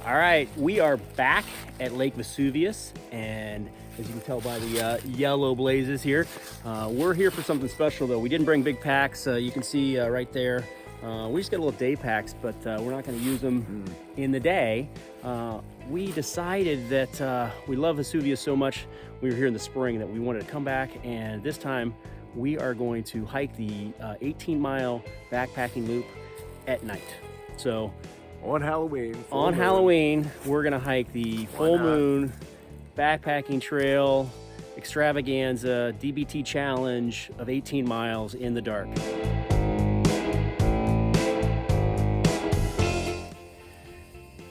All right, we are back at Lake Vesuvius, and as you can tell by the yellow blazes here, we're here for something special though. We didn't bring big packs. You can see right there. We just got little day packs, but we're not going to use them in the day. We decided that we love Vesuvius so much, we were here in the spring, that we wanted to come back, and this time we are going to hike the 18-mile backpacking loop at night. So on Halloween. On Halloween, we're gonna hike the full moon backpacking trail extravaganza DBT challenge of 18 miles in the dark.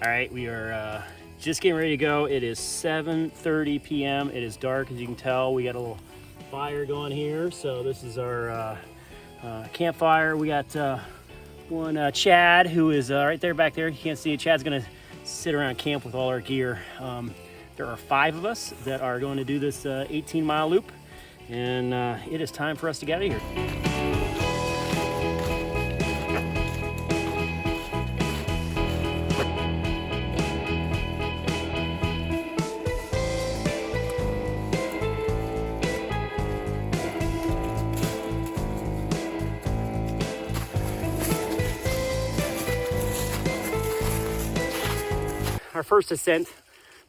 All right, we are just getting ready to go. It is 7:30 p.m. It is dark, as you can tell. We got a little fire going here. So this is our campfire. We got one Chad, who is right there back there. You can't see it. Chad's gonna sit around camp with all our gear. There are 5 of us that are going to do this 18-mile loop, and it is time for us to get out of here. Our first ascent,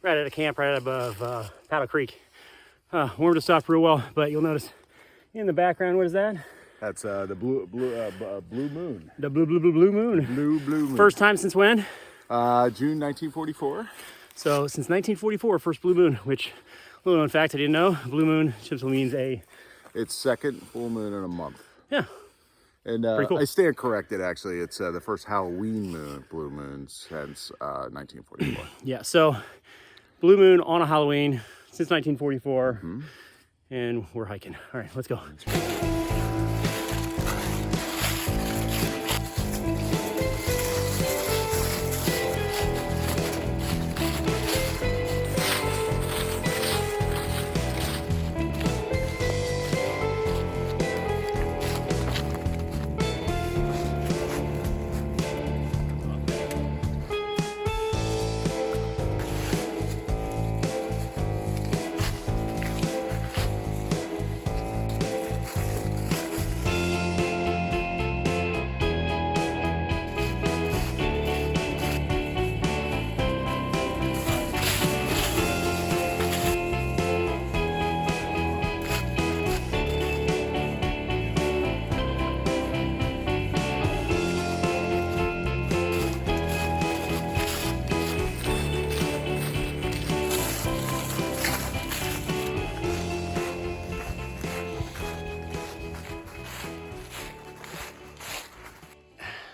right at a camp right above Paddle Creek. Warmed us up real well, but you'll notice in the background, what is that? That's the blue moon. The blue moon. Blue moon. First time since when? June 1944. So since 1944, first blue moon, which, little known fact I didn't know, blue moon simply means It's second full moon in a month. Yeah. And cool. I stand corrected, actually. It's the first Halloween blue moon since 1944. Yeah, so blue moon on a Halloween since 1944, and we're hiking. All right, let's go.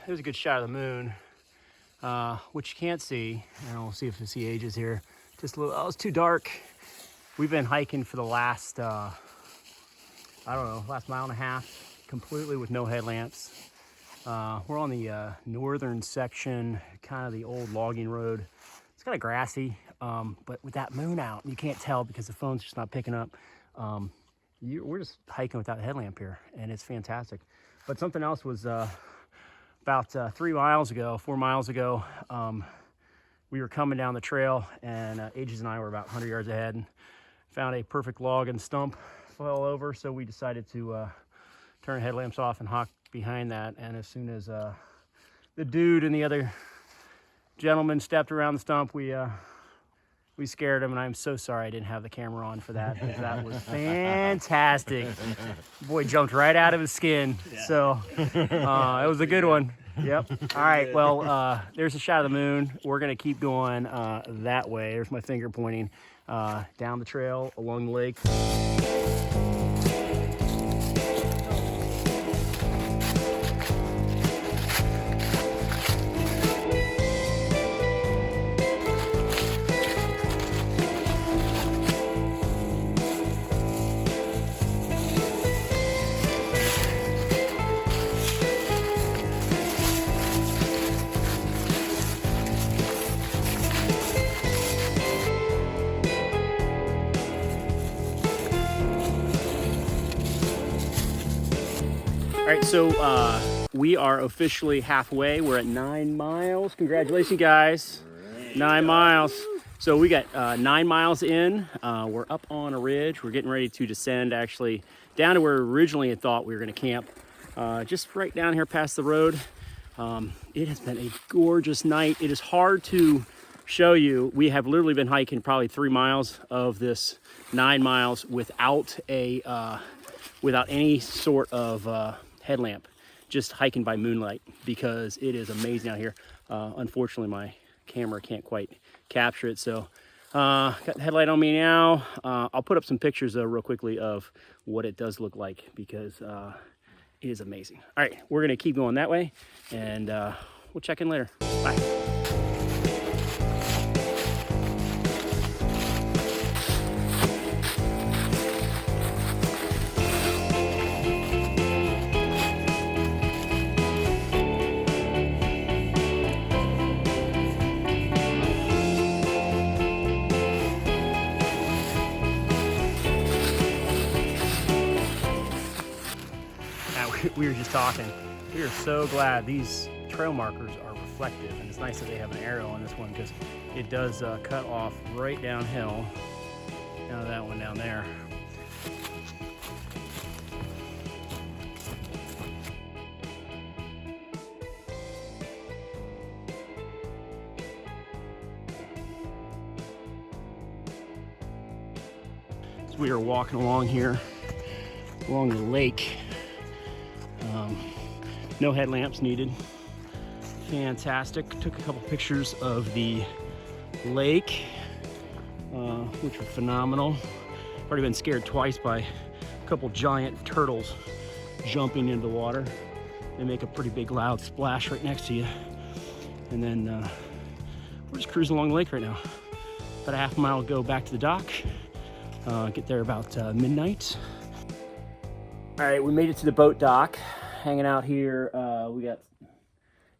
There's a good shot of the moon, which you can't see. And we'll see if we see ages here. Just a little, oh, it's too dark. We've been hiking for the last, I don't know, last mile and a half, completely with no headlamps. We're on the northern section, kind of the old logging road. It's kind of grassy, but with that moon out, you can't tell because the phone's just not picking up. We're just hiking without a headlamp here, and it's fantastic. But something else was, about 4 miles ago, we were coming down the trail, and Aegis and I were about 100 yards ahead and found a perfect log and stump, fell over, so we decided to turn headlamps off and hawk behind that. And as soon as the dude and the other gentleman stepped around the stump, we scared him, and I'm so sorry I didn't have the camera on for that, because that was fantastic. Boy jumped right out of his skin. Yeah. So it was a good one. Yep. All right, well, there's a shot of the moon. We're gonna keep going that way. There's my finger pointing down the trail along the lake. All right, so we are officially halfway. We're at 9 miles. Congratulations, guys. 9 miles. So we got 9 miles in. We're up on a ridge. We're getting ready to descend actually down to where we originally had thought we were going to camp. Just right down here past the road. It has been a gorgeous night. It is hard to show you. We have literally been hiking probably 3 miles of this 9 miles without any sort of headlamp, just hiking by moonlight, because it is amazing out here. Unfortunately, my camera can't quite capture it, so got the headlight on me now. I'll put up some pictures though real quickly of what it does look like, because it is amazing. All right, we're gonna keep going that way, and we'll check in later. Bye. We were just talking. We are so glad these trail markers are reflective, and it's nice that they have an arrow on this one, because it does cut off right downhill. Down to that one down there. So we are walking along here, along the lake. No headlamps needed. Fantastic. Took a couple pictures of the lake, which were phenomenal. Already been scared twice by a couple giant turtles jumping into the water. They make a pretty big loud splash right next to you. And then we're just cruising along the lake right now. About a half mile to go back to the dock. Get there about midnight. All right, we made it to the boat dock. Hanging out here. We got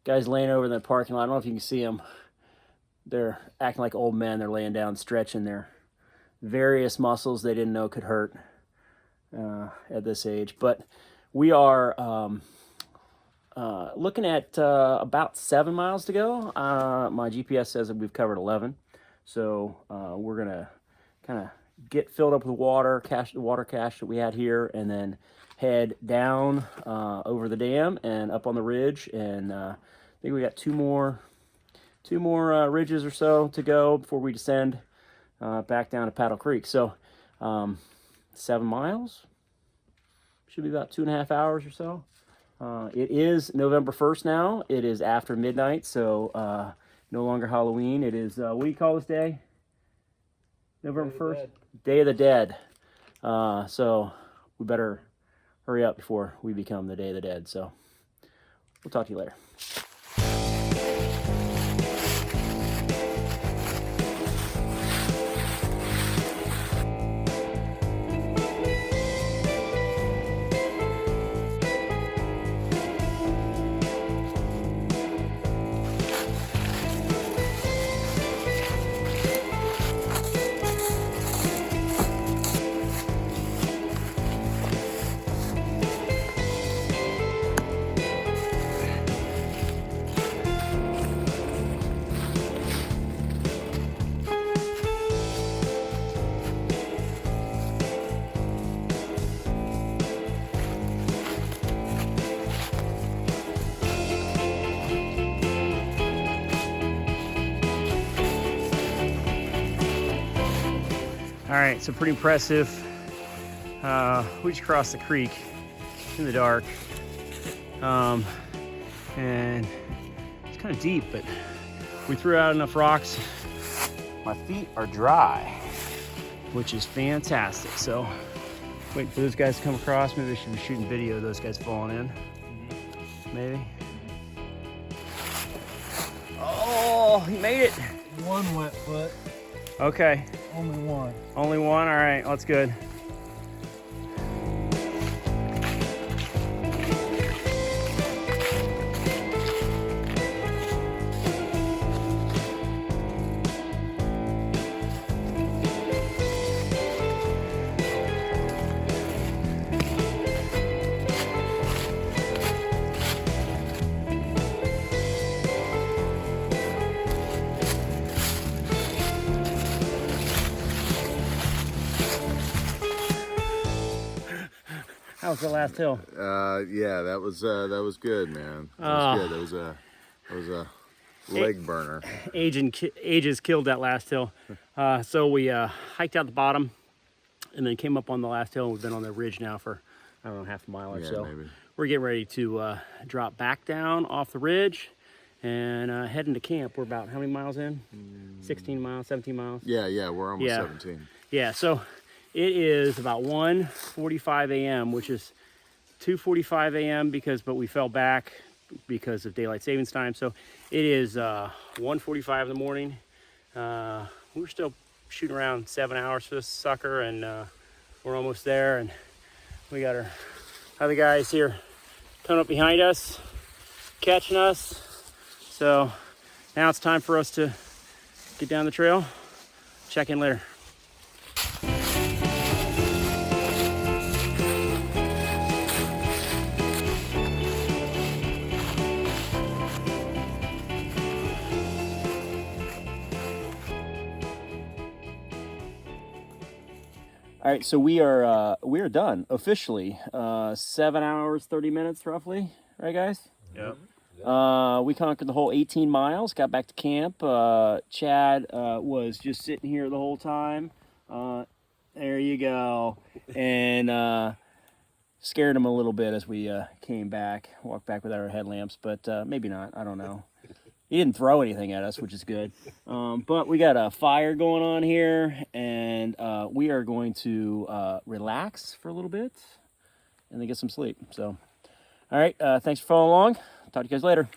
guys laying over in the parking lot. I don't know if you can see them. They're acting like old men. They're laying down, stretching their various muscles they didn't know could hurt at this age. But we are looking at about 7 miles to go. My GPS says that we've covered 11. So we're going to kind of get filled up with water, cache the water cache that we had here, and then head down over the dam and up on the ridge. And I think we got two more ridges or so to go before we descend back down to Paddle Creek. So 7 miles, should be about 2.5 hours or so. It is November 1st now. It is after midnight, so no longer Halloween. It is, what do you call this day? November 1st? Day of the Dead. So we better hurry up before we become the Day of the Dead. So we'll talk to you later. All right, so pretty impressive. We just crossed the creek in the dark. And it's kind of deep, but we threw out enough rocks. My feet are dry, which is fantastic. So waiting for those guys to come across. Maybe I should be shooting video of those guys falling in. Maybe. Oh, he made it. One wet foot. Okay. Only one. Only one? All right, that's good. How's the last hill? Yeah, that was good, man. That was good. That was a leg burner. Ages killed that last hill. So we hiked out the bottom and then came up on the last hill. We've been on the ridge now for, I don't know, half a mile or so. Maybe. We're getting ready to drop back down off the ridge and head into camp. We're about how many miles in? 16 miles, 17 miles? Yeah, we're almost 17. Yeah, so it is about 1:45 a.m., which is 2:45 a.m. but we fell back because of daylight savings time. So it is 1:45 in the morning. We're still shooting around 7 hours for this sucker, and we're almost there. And we got our other guys here coming up behind us, catching us. So now it's time for us to get down the trail. Check in later. All right, so we are done officially. 7 hours, 30 minutes roughly, right, guys? Yep. We conquered the whole 18 miles, got back to camp. Chad was just sitting here the whole time. There you go. And scared him a little bit as we came back, walked back without our headlamps, but maybe not, I don't know. He didn't throw anything at us, which is good. But we got a fire going on here, and we are going to relax for a little bit and then get some sleep. So, all right, thanks for following along. Talk to you guys later.